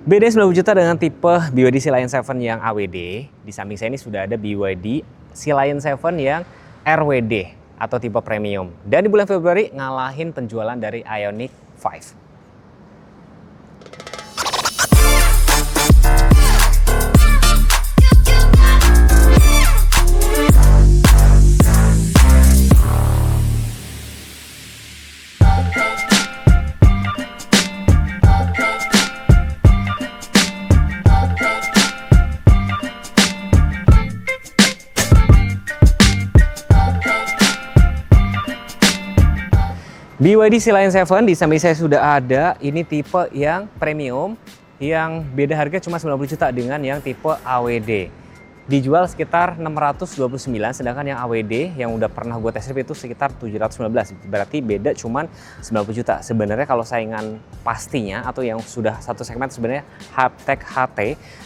BD 90 juta dengan tipe BYD Sea Lion 7 yang AWD. Di samping saya ini sudah ada BYD Sea Lion 7 yang RWD atau tipe premium. Dan di bulan Februari ngalahin penjualan dari Ioniq 5. BYD Sea Lion 7 di samping saya sudah ada, ini tipe yang premium yang beda harga cuma 90 juta dengan yang tipe AWD. Dijual sekitar 629, sedangkan yang AWD yang udah pernah gue tes drive itu sekitar 719. Berarti beda cuma 90 juta. Sebenarnya kalau saingan pastinya atau yang sudah satu segmen sebenarnya Haptek HT,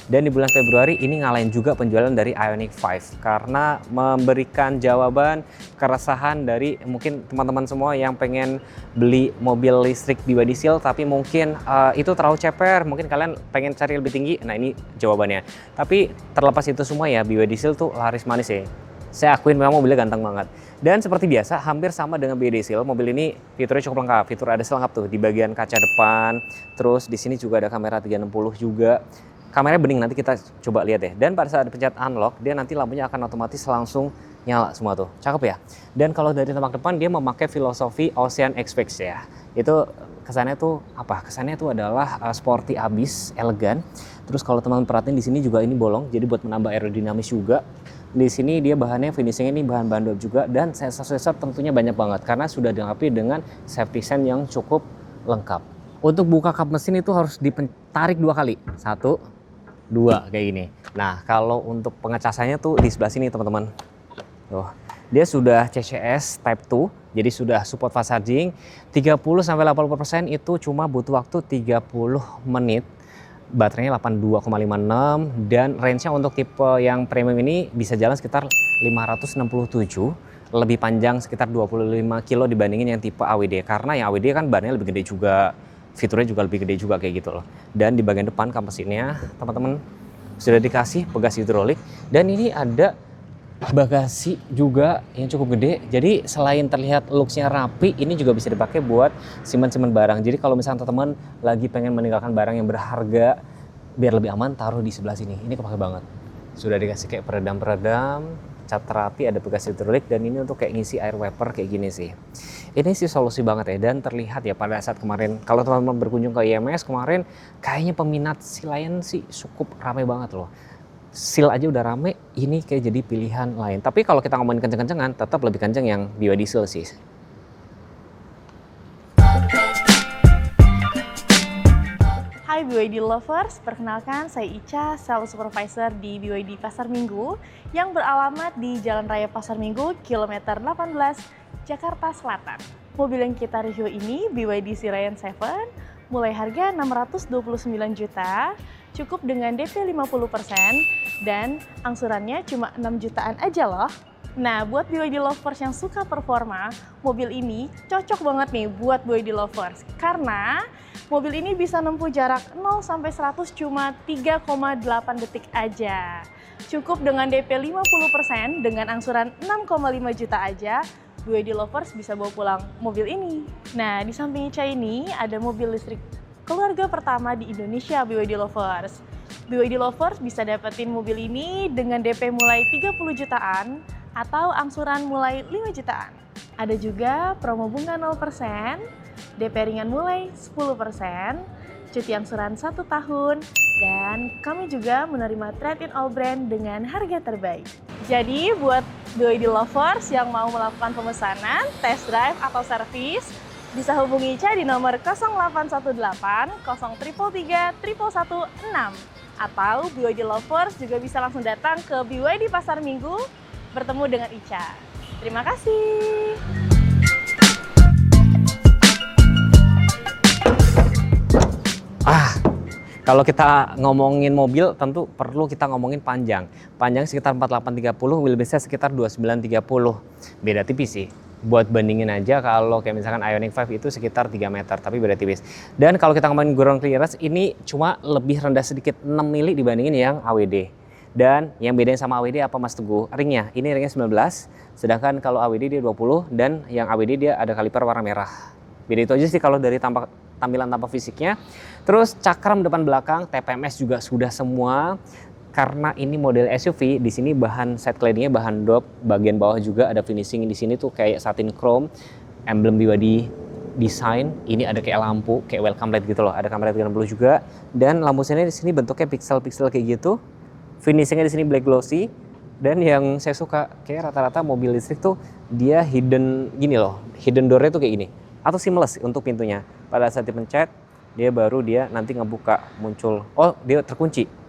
dan di bulan Februari ini ngalahin juga penjualan dari Ioniq 5 karena memberikan jawaban keresahan dari mungkin teman-teman semua yang pengen beli mobil listrik BYD Seal tapi mungkin itu terlalu ceper, mungkin kalian pengen cari lebih tinggi. Nah, ini jawabannya. Tapi terlepas itu semua ya, BYD Seal tuh laris manis ya. Saya akuin memang mobilnya ganteng banget. Dan seperti biasa, hampir sama dengan BYD Seal, mobil ini fiturnya cukup lengkap. Fitur ada selengkap tuh di bagian kaca depan. Terus di sini juga ada kamera 360 juga. Kameranya bening, nanti kita coba lihat ya. Dan pada saat pencet unlock, dia nanti lampunya akan otomatis langsung nyala semua tuh. Cakep ya. Dan kalau dari tampak depan dia memakai filosofi Ocean X-Fix ya. Itu kesannya tuh apa? Kesannya tuh adalah sporty abis, elegan. Terus kalau teman-teman perhatiin di sini juga ini bolong, jadi buat menambah aerodinamis juga. Di sini dia bahannya finishingnya ini bahan bandol juga, dan sensor-sensor tentunya banyak banget karena sudah dilengkapi dengan safety sense yang cukup lengkap. Untuk buka kap mesin itu harus ditarik 2 kali. 1, 2 kayak gini. Nah, kalau untuk pengecasannya tuh di sebelah sini teman-teman. Tuh, dia sudah CCS Type 2, jadi sudah support fast charging. 30-80% itu cuma butuh waktu 30 menit. Baterainya 82,56 dan range-nya untuk tipe yang premium ini bisa jalan sekitar 567, lebih panjang sekitar 25 kilo dibandingin yang tipe AWD, karena yang AWD kan bannya lebih gede juga, fiturnya juga lebih gede juga kayak gitu loh. Dan di bagian depan kap mesinnya teman-teman sudah dikasih bagasi hidrolik, dan ini ada bagasi juga yang cukup gede. Jadi selain terlihat looks-nya rapi, ini juga bisa dipakai buat simpen-simpen barang. Jadi kalau misalnya teman-teman lagi pengen meninggalkan barang yang berharga biar lebih aman, taruh di sebelah sini. Ini kepake banget. Sudah dikasih kayak peredam-peredam, cat rapi, ada bagasi hidrolik, dan ini untuk kayak ngisi air wiper kayak gini sih. Ini sih solusi banget ya, dan terlihat ya pada saat kemarin kalau teman-teman berkunjung ke IMS kemarin, kayaknya peminat Sea Lion sih cukup ramai banget loh. Seal aja udah rame, ini kayak jadi pilihan lain. Tapi kalau kita ngomongin kenceng-kencengan, tetap lebih kenceng yang BYD Seal sih. Hai BYD Lovers, perkenalkan saya Ica, Sales Supervisor di BYD Pasar Minggu yang beralamat di Jalan Raya Pasar Minggu, kilometer 18, Jakarta Selatan. Mobil yang kita review ini BYD Sea Lion 7, mulai harga 629 juta, cukup dengan DP 50% dan angsurannya cuma 6 jutaan aja loh. Nah, buat BYD lovers yang suka performa, mobil ini cocok banget nih buat BYD lovers karena mobil ini bisa nempuh jarak 0-100 cuma 3,8 detik aja. Cukup dengan DP 50% dengan angsuran 6,5 juta aja, BYD lovers bisa bawa pulang mobil ini. Nah, di samping Ica ini ada mobil listrik keluarga pertama di Indonesia BYD Lovers. BYD Lovers bisa dapetin mobil ini dengan DP mulai 30 jutaan atau angsuran mulai 5 jutaan. Ada juga promo bunga 0%, DP ringan mulai 10%, cuti angsuran 1 tahun, dan kami juga menerima trade-in all brand dengan harga terbaik. Jadi buat BYD Lovers yang mau melakukan pemesanan, test drive atau servis, bisa hubungi Ica di nomor 0818 0333 116, atau BYD Lovers juga bisa langsung datang ke BYD Pasar Minggu bertemu dengan Ica. Terima kasih. Kalau kita ngomongin mobil tentu perlu kita ngomongin panjang. Panjang sekitar 4830, wheelbase-nya sekitar 2930. Beda tipis sih. Buat bandingin aja, kalau kayak misalkan Ioniq 5 itu sekitar 3 meter, tapi beda tipis. Dan kalau kita ngomongin ground clearance, ini cuma lebih rendah sedikit 6 mili dibandingin yang AWD. Dan yang bedain sama AWD apa Mas Teguh? Ringnya, ini ringnya 19, sedangkan kalau AWD dia 20, dan yang AWD dia ada kaliper warna merah. Beda itu aja sih kalau dari tampilan tampak fisiknya. Terus cakram depan belakang, TPMS juga sudah semua. Karena ini model SUV, di sini bahan side claddingnya bahan dop, bagian bawah juga ada finishing di sini tuh kayak satin chrome, emblem BYD design. Ini ada kayak lampu, kayak welcome light gitu loh, ada kamera 360 juga. Dan lampu sini di sini bentuknya pixel-pixel kayak gitu. Finishingnya di sini black glossy. Dan yang saya suka, kayak rata-rata mobil listrik tuh dia hidden gini loh, hidden door-nya tuh kayak gini, atau seamless untuk pintunya. Pada saat dipencet, dia baru nanti ngebuka, muncul. Oh, dia terkunci.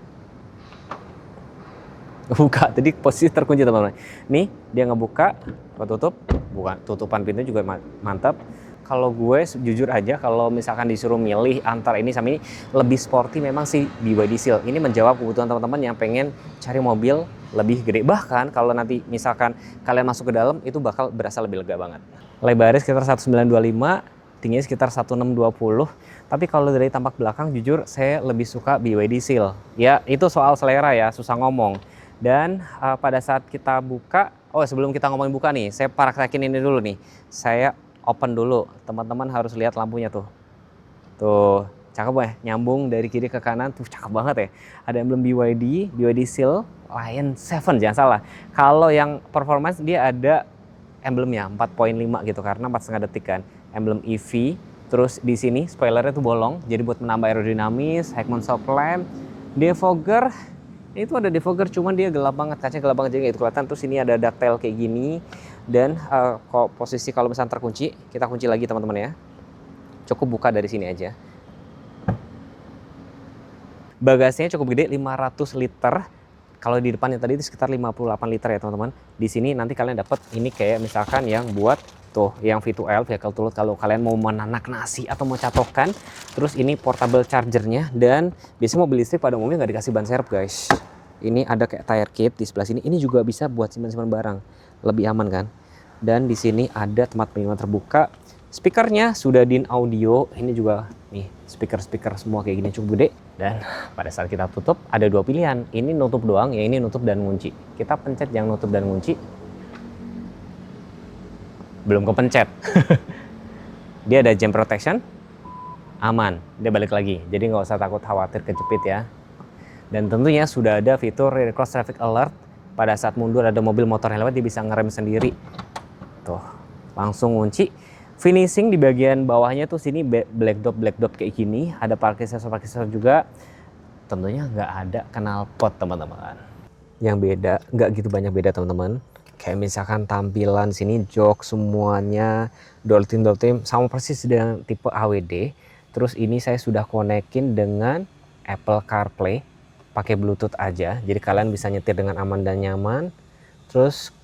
Buka, tadi posisi terkunci teman-teman. Nih dia ngebuka, tutup, bukan tutupan pintu juga mantap. Kalau gue jujur aja, kalau misalkan disuruh milih antara ini sama ini, lebih sporty memang sih BYD Seal. Ini menjawab kebutuhan teman-teman yang pengen cari mobil lebih gede. Bahkan kalau nanti misalkan kalian masuk ke dalam, itu bakal berasa lebih lega banget. Lebarnya sekitar 1925, tingginya sekitar 1620. Tapi kalau dari tampak belakang, jujur saya lebih suka BYD Seal. Ya itu soal selera ya, susah ngomong. Dan pada saat kita buka, oh sebelum kita ngomongin buka nih, saya praktekin ini dulu nih. Saya open dulu, teman-teman harus lihat lampunya tuh. Tuh, cakep ya, nyambung dari kiri ke kanan, tuh cakep banget ya. Ada emblem BYD Seal, Lion 7 jangan salah. Kalau yang performance dia ada emblemnya 4.5 gitu, karena 4,5 detik kan. Emblem EV, terus di sini spoilernya tuh bolong, jadi buat menambah aerodinamis, head mount shock lamp, defogger. Itu ada defogger, cuman dia gelap banget, kacanya gelap banget jadi nggak kelihatan. Terus ini ada ductile kayak gini. Dan posisi kalau misalnya terkunci, kita kunci lagi teman-teman ya. Cukup buka dari sini aja. Bagasinya cukup gede, 500 liter. Kalau di depannya tadi itu sekitar 58 liter ya teman-teman. Di sini nanti kalian dapat ini kayak misalkan yang buat tuh yang V2L, vehicle to load, kalau kalian mau menanak nasi atau mau catokan. Terus ini portable chargernya, dan biasanya mobil listrik pada umumnya nggak dikasih ban serep guys. Ini ada kayak tire kit di sebelah sini. Ini juga bisa buat simpan-simpan barang, lebih aman kan. Dan di sini ada tempat penyimpanan terbuka. Speakernya sudah din audio. Ini juga nih speaker semua kayak gini cukup gede. Dan pada saat kita tutup ada dua pilihan. Ini nutup doang, ya ini nutup dan ngunci. Kita pencet yang nutup dan ngunci. Belum kepencet. Dia ada jam protection, aman, dia balik lagi, jadi nggak usah takut khawatir kejepit ya. Dan tentunya sudah ada fitur rear cross traffic alert. Pada saat mundur ada mobil motor yang lewat, dia bisa ngerem sendiri. Tuh, langsung ngunci. Finishing di bagian bawahnya tuh sini black dot kayak gini. Ada parking sensor juga. Tentunya nggak ada knalpot teman-teman. Yang beda, nggak gitu banyak beda teman-teman. Kayak misalkan tampilan sini jok semuanya, door trim sama persis dengan tipe AWD. Terus ini saya sudah konekin dengan Apple CarPlay, pakai Bluetooth aja. Jadi kalian bisa nyetir dengan aman dan nyaman. Terus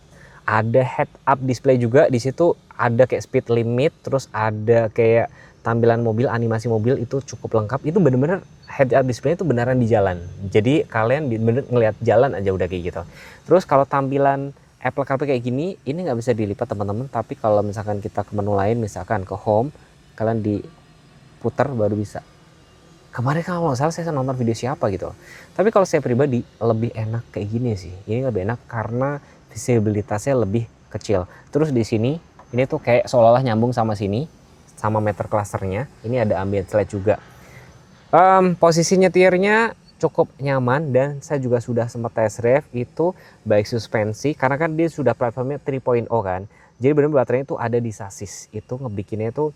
ada head up display juga, di situ ada kayak speed limit, terus ada kayak tampilan mobil, animasi mobil itu cukup lengkap. Itu bener-bener head up display itu beneran di jalan. Jadi kalian bener ngelihat jalan aja udah kayak gitu. Terus kalau tampilan Apple CarPlay kayak gini, ini nggak bisa dilipat teman-teman. Tapi kalau misalkan kita ke menu lain, misalkan ke home, kalian diputar baru bisa. Kemarin kalau nggak salah saya nonton video siapa gitu. Tapi kalau saya pribadi lebih enak kayak gini sih. Ini lebih enak karena visibilitasnya lebih kecil. Terus di sini, ini tuh kayak seolah-olah nyambung sama sini, sama meter clusternya. Ini ada ambient light juga. Posisi nyetirnya cukup nyaman, dan saya juga sudah sempat test drive itu baik suspensi, karena kan dia sudah platformnya 3.0 kan, jadi benar-benar baterainya itu ada di sasis, itu ngebikinnya itu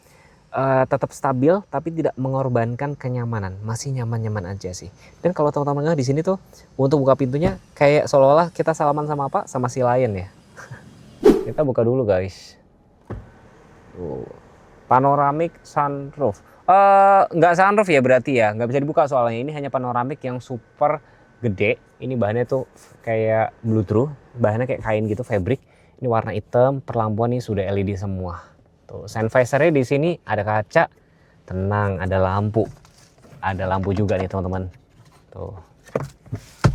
tetap stabil tapi tidak mengorbankan kenyamanan, masih nyaman-nyaman aja sih. Dan kalau teman-teman di sini tuh untuk buka pintunya kayak seolah-olah kita salaman sama apa, sama si Lion ya. Kita buka dulu guys. Panoramic sunroof. Nggak sunroof ya berarti ya, nggak bisa dibuka soalnya ini hanya panoramik yang super gede. Ini bahannya tuh kayak bluetooth, bahannya kayak kain gitu, fabric. Ini warna hitam, perlampuan ini sudah LED semua. Tuh, sun visornya di sini ada kaca, tenang, ada lampu juga nih teman-teman. Tuh,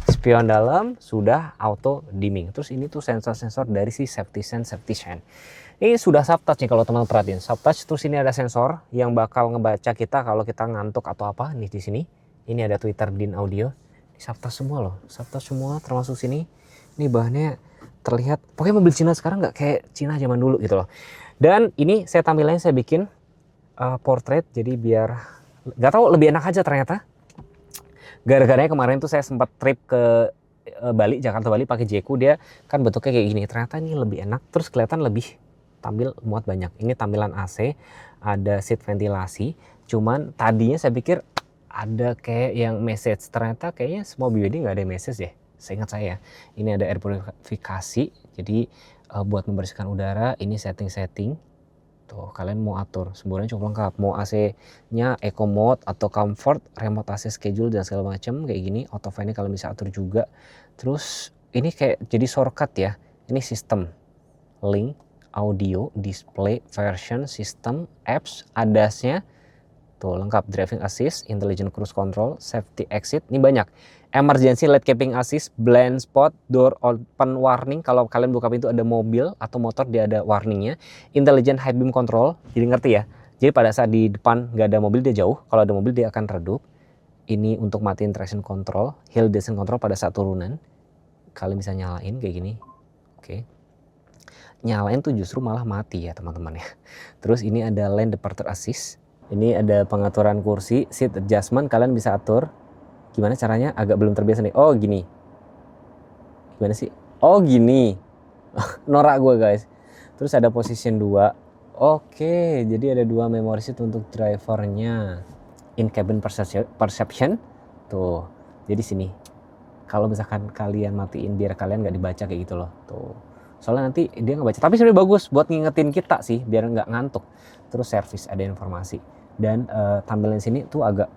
spion dalam sudah auto dimming. Terus ini tuh sensor-sensor dari si safety sense. Ini sudah subtouch nih kalau teman-teman perhatiin. Subtouch, terus ini ada sensor yang bakal ngebaca kita kalau kita ngantuk atau apa nih di sini. Ini ada Twitter Din Audio. Ini subtouch semua loh, subtouch semua termasuk sini. Ini bahannya terlihat, pokoknya mobil Cina sekarang nggak kayak Cina zaman dulu gitu loh. Dan ini saya tampilannya saya bikin portrait, jadi biar nggak tahu lebih enak aja ternyata. Gara-garanya kemarin tuh saya sempat trip ke Bali, Jakarta Bali pakai Jeku, dia kan bentuknya kayak gini. Ternyata ini lebih enak, terus kelihatan lebih tampil muat banyak. Ini tampilan AC, ada seat ventilasi. Cuman tadinya saya pikir ada kayak yang message, ternyata kayaknya semua BYD nggak ada message deh. Seingat saya, ini ada air purifikasi, jadi buat membersihkan udara. Ini setting-setting. Tuh, kalian mau atur, sebenarnya cukup lengkap. Mau AC-nya Eco Mode atau Comfort, remote AC schedule dan segala macam kayak gini. Auto fan-nya kalian bisa atur juga. Terus ini kayak jadi shortcut ya. Ini sistem link, audio, display, version, sistem, apps, ADAS-nya. Tuh lengkap, driving assist, intelligent cruise control, safety exit. Ini banyak. Emergency lane keeping assist, blind spot, door open warning. Kalau kalian buka pintu ada mobil atau motor, dia ada warningnya. Intelligent high beam control, jadi ngerti ya. Jadi pada saat di depan nggak ada mobil dia jauh, kalau ada mobil dia akan redup. Ini untuk matiin traction control, hill descent control pada saat turunan. Kalian bisa nyalain kayak gini. Oke. Nyalain tuh justru malah mati ya teman-teman ya. Terus ini ada lane departure assist. Ini ada pengaturan kursi, seat adjustment kalian bisa atur. Gimana caranya? Agak belum terbiasa nih. Oh gini. Gimana sih? Oh gini. Norak gue guys. Terus ada position 2. Oke, jadi ada 2 memory seat untuk drivernya. In cabin perception. Tuh. Jadi sini. Kalau misalkan kalian matiin biar kalian nggak dibaca kayak gitu loh. Tuh. Soalnya nanti dia ngebaca. Tapi sebenarnya bagus buat ngingetin kita sih biar nggak ngantuk. Terus service ada informasi. Dan tampilan sini tuh agak,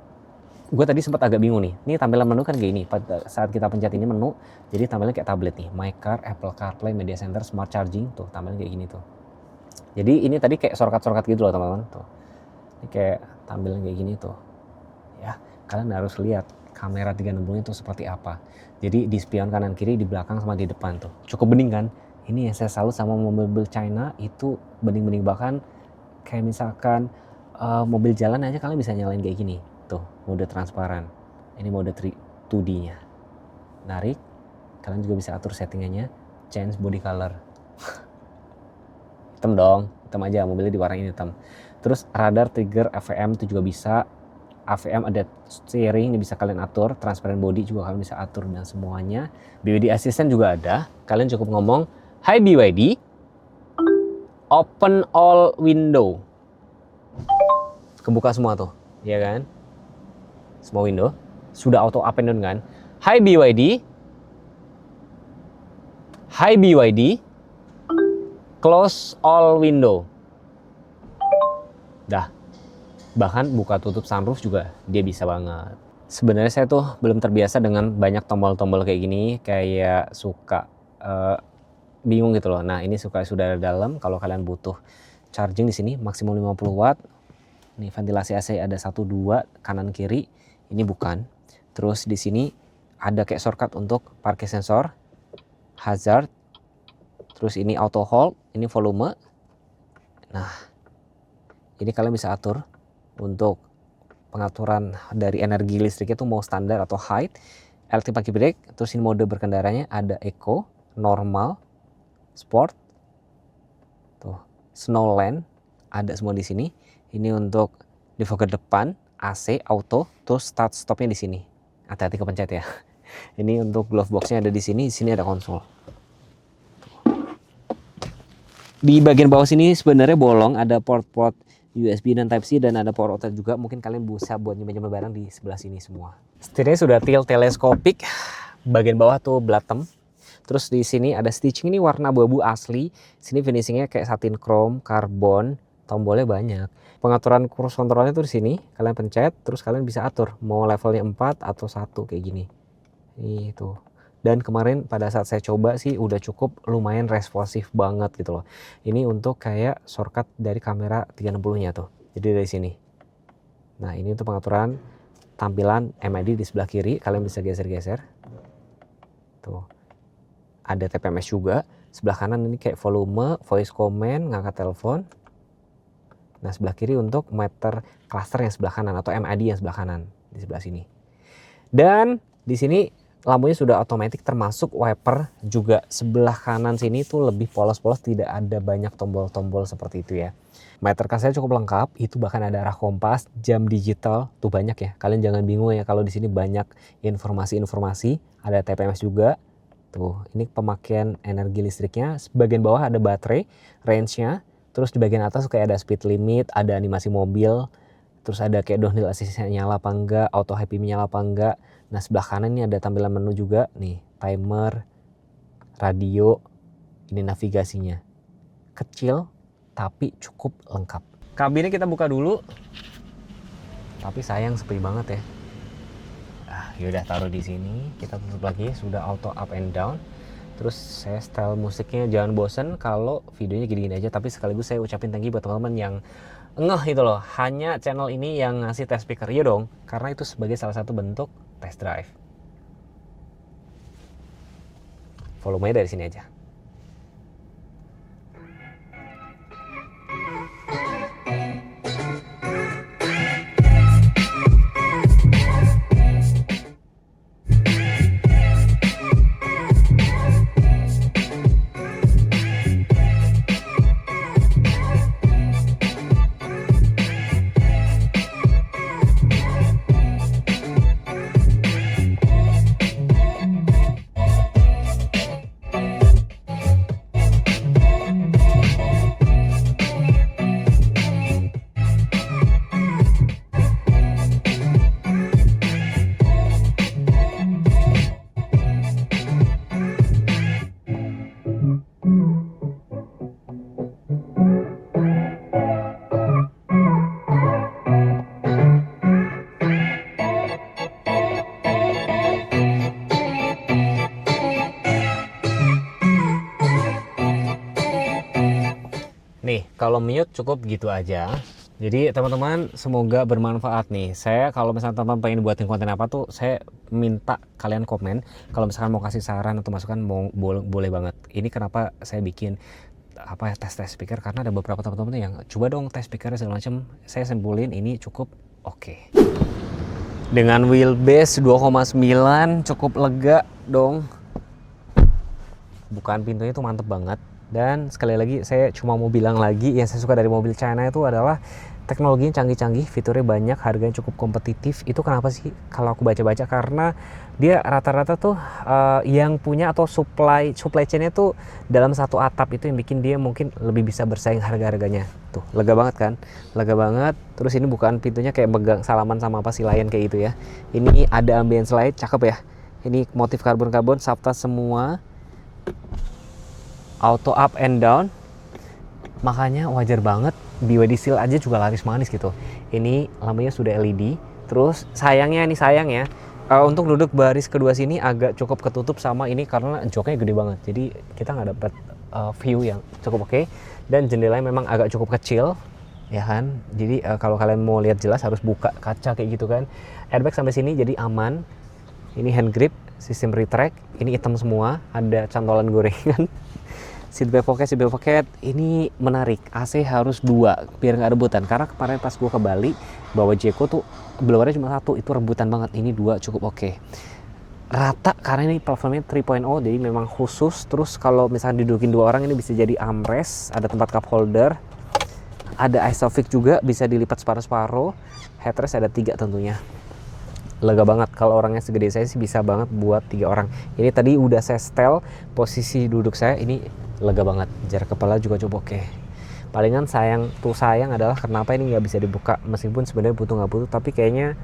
gue tadi sempat agak bingung nih. Ini tampilan menu kan kayak gini. Pada saat kita pencet ini menu, jadi tampilannya kayak tablet nih. My Car, Apple CarPlay, Media Center, Smart Charging. Tuh tampilannya kayak gini tuh. Jadi ini tadi kayak shortcut gitu loh teman-teman. Tuh. Ini kayak tampilan kayak gini tuh. Ya, kalian harus lihat kamera 360 itu seperti apa. Jadi di spion kanan kiri, di belakang sama di depan tuh. Cukup bening kan? Ini yang saya salut sama mobil China itu bening-bening, bahkan kayak misalkan mobil jalan aja kalian bisa nyalain kayak gini. Tuh, mode transparan. Ini mode 2D-nya. Narik, kalian juga bisa atur settingannya. Change body color. Hitam dong, hitam aja, mobilnya diwarnain hitam. Terus radar, trigger, AVM itu juga bisa. AVM ada steering, ini bisa kalian atur. Transparent body juga kalian bisa atur dan semuanya. BYD Assistant juga ada. Kalian cukup ngomong, "Hi BYD, open all window." Kebuka semua tuh, ya kan? Semua window sudah auto up and down kan? Hi BYD, hi BYD, close all window. Dah. Bahkan buka tutup sunroof juga dia bisa banget. Sebenarnya saya tuh belum terbiasa dengan banyak tombol-tombol kayak gini, kayak suka bingung gitu loh. Nah, ini sudah ada dalam. Kalau kalian butuh charging di sini maksimum 50 watt. Nih ventilasi AC ada 1 2 kanan kiri. Ini bukan. Terus di sini ada kayak shortcut untuk parkir sensor, hazard. Terus ini auto hold, ini volume. Nah, ini kalian bisa atur untuk pengaturan dari energi listriknya tuh mau standar atau high. LT pakai brake. Terus ini mode berkendaranya ada eco, normal, sport. Tuh, snow lane ada semua di sini. Ini untuk defogger depan, AC, auto, terus start stopnya di sini. Hati-hati kepencet ya. Ini untuk glove boxnya ada di sini ada konsol. Di bagian bawah sini sebenarnya bolong, ada port-port USB dan Type-C dan ada power outlet juga. Mungkin kalian bisa buat nyimpen barang di sebelah sini semua. Setirnya sudah tilt teleskopik. Bagian bawah tuh bottom. Terus di sini ada stitching, ini warna abu-abu asli. Sini finishingnya kayak satin chrome, karbon, tombolnya banyak. Pengaturan cruise controlnya tuh di sini. Kalian pencet, terus kalian bisa atur mau levelnya 4 atau 1 kayak gini. Itu. Dan kemarin pada saat saya coba sih udah cukup lumayan responsif banget gitu loh. Ini untuk kayak shortcut dari kamera 360-nya tuh. Jadi dari sini. Nah, ini untuk pengaturan tampilan MID di sebelah kiri. Kalian bisa geser-geser. Tuh. Ada TPMS juga. Sebelah kanan ini kayak volume, voice command, ngangkat telepon. Nah sebelah kiri untuk meter cluster yang sebelah kanan atau MID yang sebelah kanan di sebelah sini. Dan di sini lampunya sudah otomatis termasuk wiper juga. Sebelah kanan sini tuh lebih polos-polos, tidak ada banyak tombol-tombol seperti itu ya. Meter clusternya cukup lengkap, itu bahkan ada arah kompas, jam digital, tuh banyak ya. Kalian jangan bingung ya kalau di sini banyak informasi-informasi, ada TPMS juga. Tuh, ini pemakaian energi listriknya. Bagian bawah ada baterai, range-nya. Terus di bagian atas kayak ada speed limit, ada animasi mobil. Terus ada kayak downhill assist-nya nyala apa enggak, auto happy nyala apa enggak. Nah sebelah kanan ini ada tampilan menu juga. Nih, timer, radio, ini navigasinya. Kecil, tapi cukup lengkap. Kabinnya kita buka dulu. Tapi sayang sepi banget ya. Yaudah taruh di sini, kita tutup lagi, sudah auto up and down. Terus saya style musiknya jangan bosen kalau videonya gini-gini aja, tapi sekaligus saya ucapin thank you buat teman-teman yang ngeh itu loh, hanya channel ini yang ngasih test speaker. Iya dong, karena itu sebagai salah satu bentuk test drive. Volumenya dari sini aja. Nih, kalau mute cukup gitu aja. Jadi teman-teman semoga bermanfaat nih. Saya kalau misalnya teman-teman pengen buatin konten apa tuh, saya minta kalian komen. Kalau misalkan mau kasih saran atau masukan boleh banget. Ini kenapa saya bikin tes speaker, karena ada beberapa teman-teman yang coba dong tes speaker segala macam. Saya simpulin ini cukup oke. Dengan wheelbase 2,9 cukup lega dong. Bukaan pintunya tuh mantep banget. Dan sekali lagi saya cuma mau bilang lagi, yang saya suka dari mobil China itu adalah teknologinya canggih-canggih, fiturnya banyak, harganya cukup kompetitif. Itu kenapa sih kalau aku baca-baca, karena dia rata-rata tuh yang punya atau supply chainnya tuh dalam satu atap, itu yang bikin dia mungkin lebih bisa bersaing harga-harganya. Tuh lega banget kan, lega banget. Terus ini bukan pintunya kayak megang salaman sama apa si Lion kayak gitu ya. Ini ada ambience light, cakep ya. Ini motif karbon-karbon, Safta semua, auto up and down, makanya wajar banget BYD Seal aja juga laris manis gitu. Ini lampunya sudah LED. Terus sayangnya nih, untuk duduk baris kedua sini agak cukup ketutup sama ini karena joknya gede banget, jadi kita nggak dapat view yang cukup oke. Dan jendelanya memang agak cukup kecil ya kan, jadi kalau kalian mau lihat jelas harus buka kaca kayak gitu kan. Airbag sampai sini jadi aman. Ini hand grip, sistem retract, ini hitam semua, ada cantolan gorengan. Seatbelt pocket, ini menarik. AC harus 2 biar nggak rebutan. Karena kemarin pas gue ke Bali bawa Jeko tuh blowernya cuma 1, itu rebutan banget. Ini 2 cukup oke. Rata karena ini platformnya 3.0, jadi memang khusus. Terus kalau misalnya didudukin 2 orang ini bisa jadi armrest, ada tempat cup holder, ada isofix juga, bisa dilipat separuh-separuh. Headrest ada 3 tentunya. Lega banget, kalau orangnya segede saya sih bisa banget buat 3 orang. Ini tadi udah saya setel posisi duduk saya, ini lega banget, jarak kepala juga cukup oke. Palingan sayang adalah kenapa ini nggak bisa dibuka, meskipun sebenarnya butuh nggak butuh, tapi kayaknya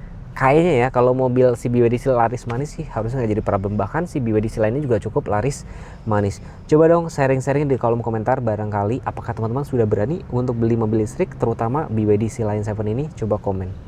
ya kalau mobil si BYD Seal laris manis sih harusnya nggak jadi problem. Bahkan si BYD Seal lainnya juga cukup laris manis. Coba dong sharing-sharing di kolom komentar, barangkali apakah teman-teman sudah berani untuk beli mobil listrik, terutama BYD Seal Line 7 ini. Coba komen.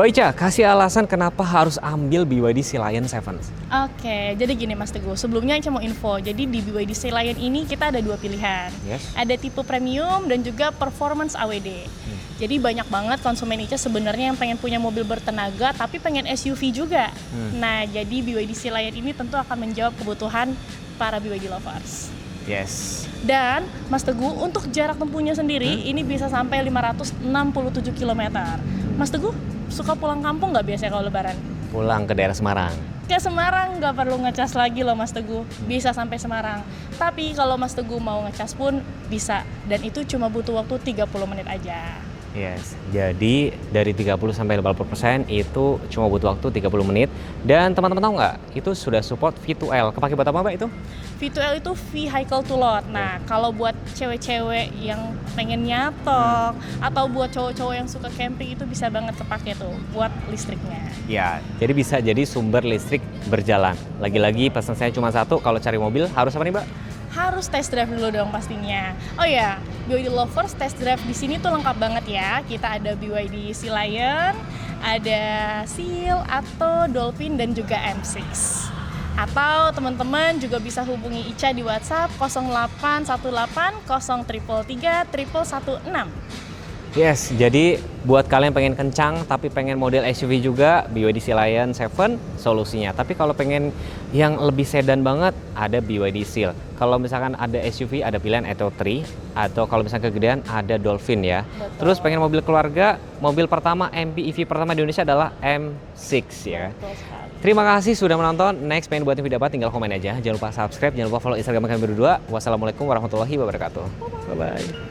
Mbak Ica, kasih alasan kenapa harus ambil BYD Sea Lion 7. Oke, jadi gini Mas Teguh, sebelumnya Ica mau info. Jadi di BYD Sea Lion ini kita ada 2 pilihan. Yes. Ada tipe premium dan juga performance AWD. Jadi banyak banget konsumen Ica sebenarnya yang pengen punya mobil bertenaga tapi pengen SUV juga. Nah, jadi BYD Sea Lion ini tentu akan menjawab kebutuhan para BYD lovers. Yes. Dan Mas Teguh, untuk jarak tempuhnya sendiri ini bisa sampai 567 km. Mas Teguh suka pulang kampung nggak biasanya kalau lebaran? Pulang ke daerah Semarang. Ke Semarang nggak perlu ngecas lagi loh Mas Teguh, bisa sampai Semarang. Tapi kalau Mas Teguh mau ngecas pun bisa, dan itu cuma butuh waktu 30 menit aja. Yes, jadi dari 30 sampai 80% itu cuma butuh waktu 30 menit. Dan teman-teman tahu nggak, itu sudah support V2L. Kepake buat apa Mbak itu? V2L itu vehicle to load. Nah, kalau buat cewek-cewek yang pengen nyatok atau buat cowok-cowok yang suka camping itu bisa banget kepake tuh buat listriknya. Ya, jadi bisa jadi sumber listrik berjalan. Lagi-lagi pesan saya cuma satu, kalau cari mobil harus apa nih Mbak? Harus test drive dulu dong pastinya. Oh ya, BYD lovers test drive di sini tuh lengkap banget ya. Kita ada BYD Sea Lion, ada Seal, Atto, Dolphin, dan juga M6. Atau teman-teman juga bisa hubungi Ica di WhatsApp 0818 0333 116. Yes, jadi buat kalian pengen kencang tapi pengen model SUV juga, BYD Sea Lion 7 solusinya. Tapi kalau pengen yang lebih sedan banget, ada BYD Seal. Kalau misalkan ada SUV, ada pilihan Atto 3, atau kalau misalkan kegedean ada Dolphin ya. Betul. Terus pengen mobil keluarga, mobil pertama MPV pertama di Indonesia adalah M6 ya. Betul sekali. Terima kasih sudah menonton. Next pengen buatin video apa, tinggal komen aja. Jangan lupa subscribe, jangan lupa follow Instagram kami berdua. Wassalamualaikum warahmatullahi wabarakatuh. Bye-bye.